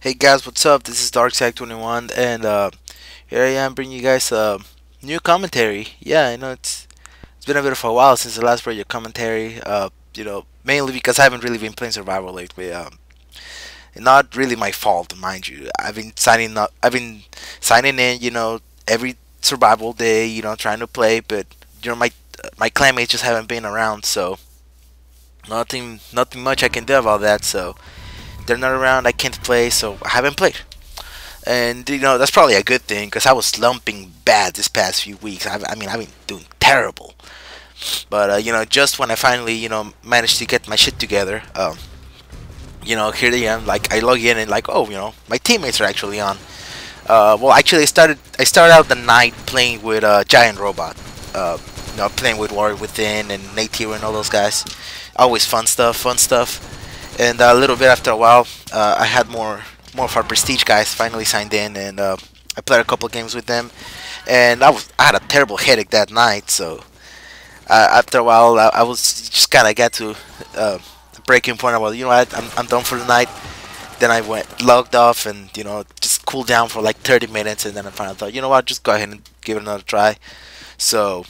Hey guys, what's up? This is Darkside21, and here I am bringing you guys a new commentary. Yeah, I know it's been a bit of a while since the last video commentary. Mainly because I haven't really been playing survival lately. Not really my fault, mind you. I've been signing in, every survival day, trying to play, but my clanmates just haven't been around, so nothing much I can do about that. So they're not around, I can't play, so I haven't played. And that's probably a good thing because I was slumping bad this past few weeks. I've been doing terrible. But just when I finally managed to get my shit together, here I am. Like I log in and like, oh, my teammates are actually on. Well, actually, I started out the night playing with Giant Robot. Playing with Warrior Within and Nate Hero and all those guys. Always fun stuff, fun stuff. And a little bit after a while, I had more of our prestige guys finally signed in, and I played a couple of games with them. And I had a terrible headache that night, so after a while, I was just kind of got to a breaking point. I was, what, I'm done for the night. Then I went logged off and just cooled down for like 30 minutes, and then I finally thought, you know what, just go ahead and give it another try. So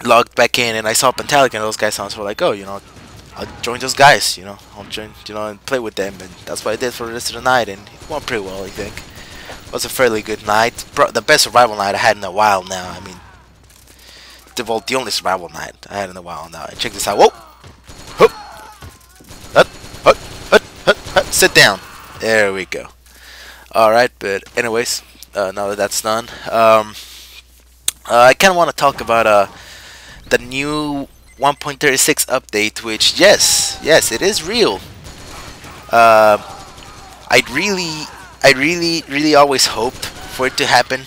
logged back in, and I saw Pentalic and those guys sounds were like, oh, I'll join those guys, I'll join, and play with them, and that's what I did for the rest of the night, and it went pretty well, I think. It was a fairly good night, the best survival night I had in a while now. I mean, the only survival night I had in a while now. And check this out. Whoa, hup, hut, hut, hut, hut, hut. Sit down. There we go. All right, but anyways, now that that's done, I kind of want to talk about the new 1.36 update, which yes, it is real. Uh, I really always hoped for it to happen,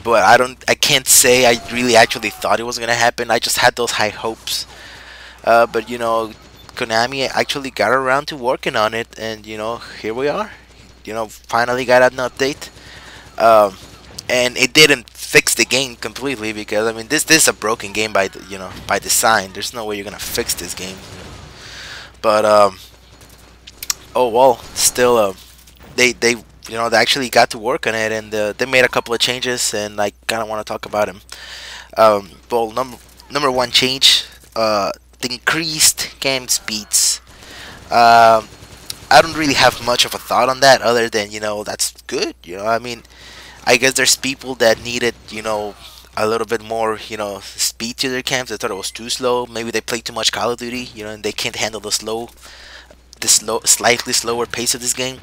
but I can't say I really actually thought it was gonna happen. I just had those high hopes. But Konami actually got around to working on it, and here we are. Finally got an update. Um, and it didn't fix the game completely because I mean this is a broken game by design. There's no way you're gonna fix this game. But oh well, still they actually got to work on it, and they made a couple of changes, and I kind of want to talk about them. Well, number one change, the increased game speeds. Um, I don't really have much of a thought on that other than that's good. I mean, I guess there's people that needed, a little bit more, speed to their camps. They thought it was too slow. Maybe they played too much Call of Duty, and they can't handle slightly slower pace of this game.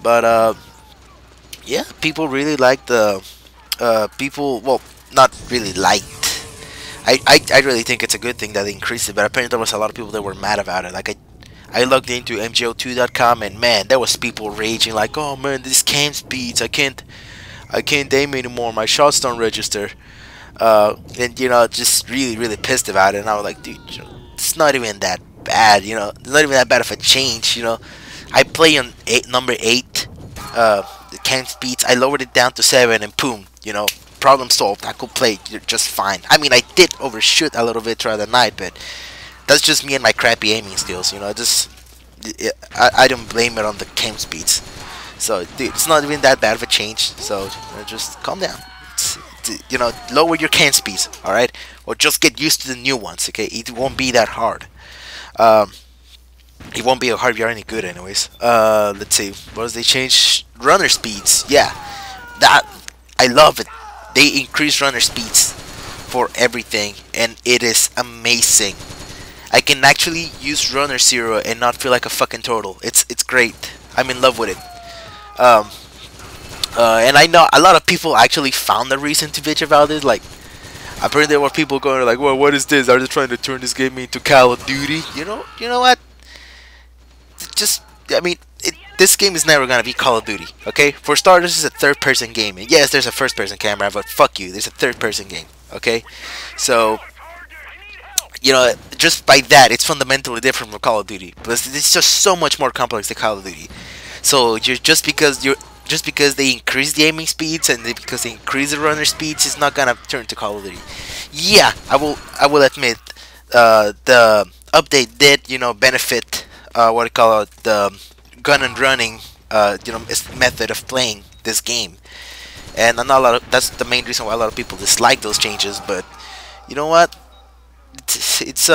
But yeah, people really liked well, not really liked. I really think it's a good thing that they increased it, but apparently there was a lot of people that were mad about it. Like I logged into MGO2.com, and man, there was people raging like, oh man, this cam speeds, I can't aim anymore. My shots don't register. And just really pissed about it. And I was like, dude, it's not even that bad. It's not even that bad of a change. I play on number 8. The cam speeds. I lowered it down to 7, and boom. Problem solved. I could play just fine. I mean, I did overshoot a little bit throughout the night, but that's just me and my crappy aiming skills. I don't blame it on the cam speeds. So, dude, it's not even that bad of a change. So, just calm down. Lower your can speeds, alright? Or just get used to the new ones, okay? It won't be that hard. Um, it won't be hard if you're any good, anyways. Let's see. What does they change? Runner speeds. Yeah. That, I love it. They increase runner speeds for everything, and it is amazing. I can actually use runner 0 and not feel like a fucking turtle. It's great. I'm in love with it. And I know a lot of people actually found a reason to bitch about it. Like, apparently there were people going like, "Well, what is this? Are they trying to turn this game into Call of Duty?" You know what? I mean, this game is never gonna be Call of Duty. Okay, for starters, this is a third-person game, and yes, there's a first-person camera, but fuck you, there's a third-person game. Okay, so just by that, it's fundamentally different from Call of Duty. Plus, it's just so much more complex than Call of Duty. So just because they increase the aiming speeds and because they increase the runner speeds, it's not gonna turn to Call of Duty. Yeah, I will admit, the update did benefit what I call it, the gun and running method of playing this game. And not a lot of, that's the main reason why a lot of people dislike those changes. But you know what? It's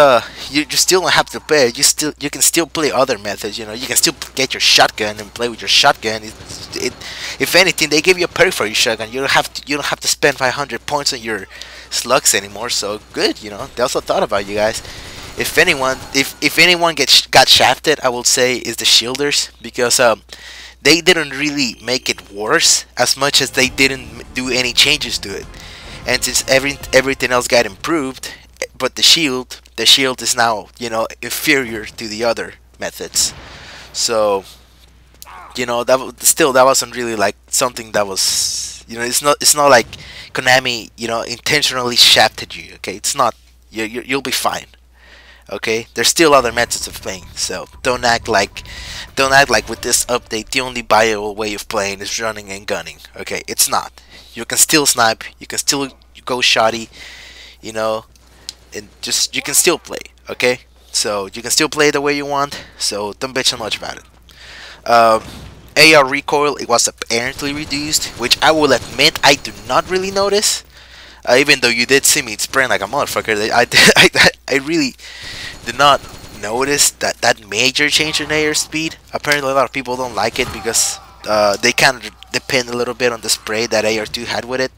you still don't have to play it. You can still play other methods. You can still get your shotgun and play with your shotgun. If anything, they give you a perk for your shotgun. You don't have to spend 500 points on your slugs anymore. So good. They also thought about you guys. If anyone got shafted, I will say is the shielders, because they didn't really make it worse as much as they didn't do any changes to it. And since everything else got improved, but the shield is now inferior to the other methods. So that wasn't really like something that was it's not like Konami intentionally shafted you. Okay, it's not. You'll be fine. Okay, there's still other methods of playing, so don't act like with this update the only viable way of playing is running and gunning. Okay, it's not. You can still snipe, you can still go shoddy, and just you can still play. Okay, so you can still play the way you want, so don't bitch so much about it. AR recoil, it was apparently reduced, which I will admit I do not really notice. Even though you did see me spraying like a motherfucker, I really did not notice that major change in AR speed. Apparently a lot of people don't like it because they kind of depend a little bit on the spray that AR2 had with it.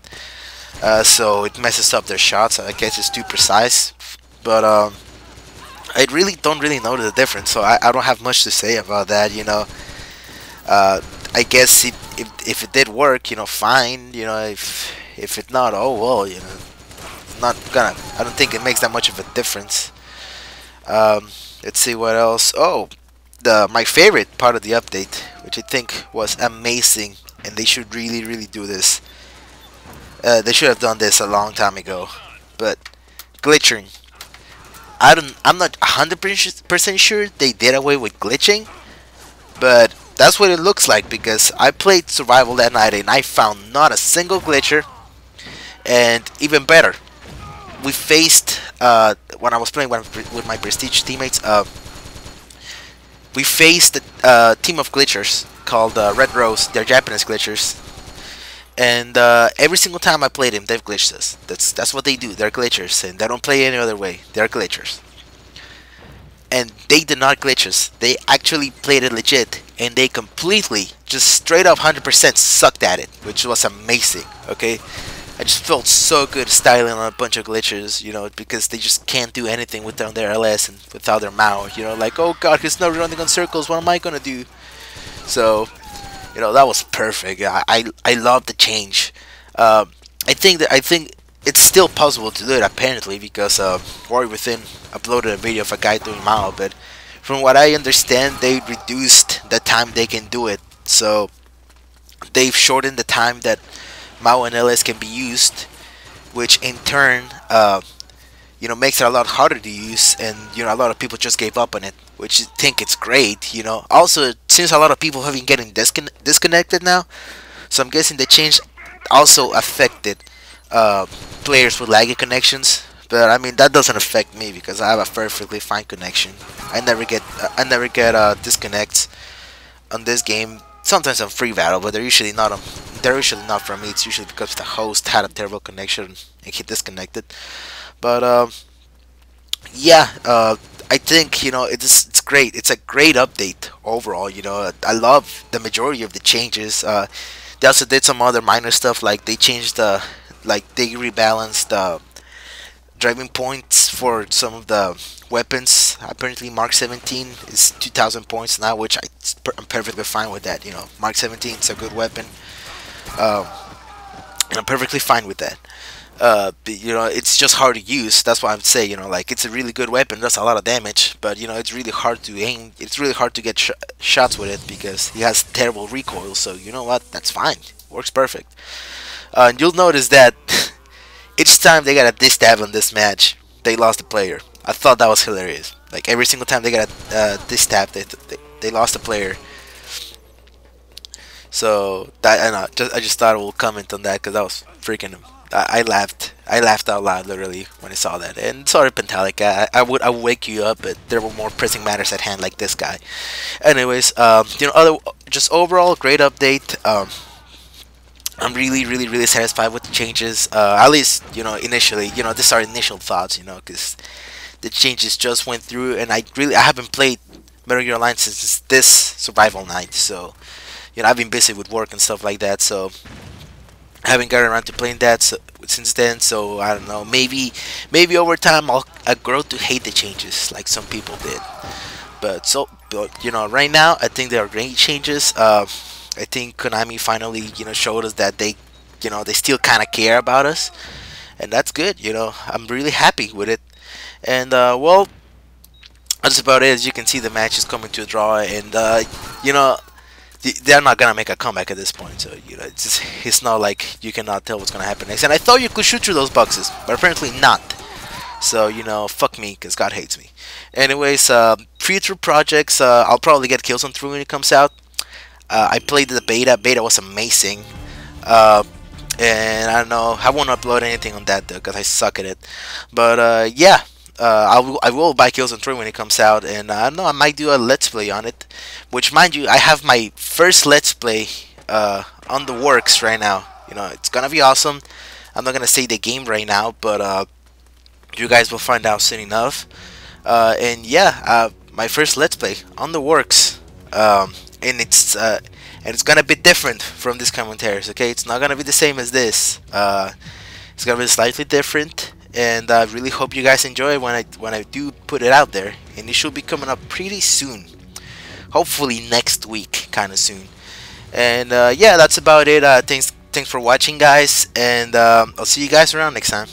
So it messes up their shots. I guess it's too precise. But I really don't notice the difference, so I don't have much to say about that. I guess if it did work, fine. If it not, oh well, not gonna. I don't think it makes that much of a difference. Let's see what else. Oh, my favorite part of the update, which I think was amazing, and they should really do this. They should have done this a long time ago. But glitching, I'm not 100% sure they did away with glitching, but that's what it looks like, because I played survival that night and I found not a single glitcher. And even better, we faced when I was playing with my prestige teammates. We faced a team of glitchers called Red Rose. They're Japanese glitchers, and every single time I played them, they've glitched us. That's what they do. They're glitchers, and they don't play any other way. They're glitchers, and they did not glitch us. They actually played it legit, and they completely, just straight up 100% sucked at it, which was amazing. Okay. I just felt so good styling on a bunch of glitchers, because they just can't do anything without their LS and without their MGO, like, oh god, he's not running on circles, what am I gonna do? So, that was perfect. I love the change. I think it's still possible to do it, apparently, because Warrior Within uploaded a video of a guy doing MGO, but from what I understand, they reduced the time they can do it, so they've shortened the time that MGO and LS can be used, which in turn makes it a lot harder to use, and a lot of people just gave up on it, which I think it's great. Also, since a lot of people have been getting disconnected now, so I'm guessing the change also affected players with laggy connections. But I mean, that doesn't affect me because I have a perfectly fine connection. I never get disconnects on this game. Sometimes on free battle, but they're usually not from me. It's usually because the host had a terrible connection and he disconnected. But yeah, I think it's great. It's a great update overall. I love the majority of the changes. They also did some other minor stuff, like they changed they rebalanced driving points for some of the weapons. Apparently Mark 17 is 2,000 points now, which I'm perfectly fine with that. Mark 17 is a good weapon, and I'm perfectly fine with that. But, it's just hard to use. That's why I'm saying, like, it's a really good weapon, does a lot of damage, but it's really hard to aim. It's really hard to get shots with it because he has terrible recoil. So you know what? That's fine. Works perfect. And you'll notice that each time they got a diss-tab on this match, they lost a player. I thought that was hilarious. Like, every single time they got a diss-tab, they lost a player. So that I just thought I will comment on that because that was freaking. I laughed I laughed out loud literally when I saw that. And sorry, Pentalic, I would wake you up, but there were more pressing matters at hand, like this guy. Anyways, just overall great update. I'm really satisfied with the changes. At least initially, this are initial thoughts, because the changes just went through, and I haven't played Metal Gear Online since this survival night. So I've been busy with work and stuff like that. So I haven't gotten around to playing that since then. So I don't know. Maybe over time I'll grow to hate the changes like some people did. But right now I think they are great changes. I think Konami finally showed us that they still kind of care about us, and that's good. I'm really happy with it. And well, that's about it. As you can see, the match is coming to a draw, and you know they're not gonna make a comeback at this point. So it's not like you cannot tell what's gonna happen next. And I thought you could shoot through those boxes, but apparently not. So fuck me, cause God hates me. Anyways, future projects, I'll probably get Killzone 3 when it comes out. I played the beta. Beta was amazing. Uh, and I don't know. I won't upload anything on that though, cause I suck at it. But yeah. I will buy Killzone 3 when it comes out, and I don't know, I might do a let's play on it. Which, mind you, I have my first let's play on the works right now. It's gonna be awesome. I'm not gonna say the game right now, but you guys will find out soon enough. And yeah, my first let's play on the works, and it's gonna be different from these commentaries. Okay, it's not gonna be the same as this. It's gonna be slightly different, and I really hope you guys enjoy when I do put it out there. And it should be coming up pretty soon, hopefully next week, kind of soon. And yeah, that's about it. Thanks for watching, guys, and I'll see you guys around next time.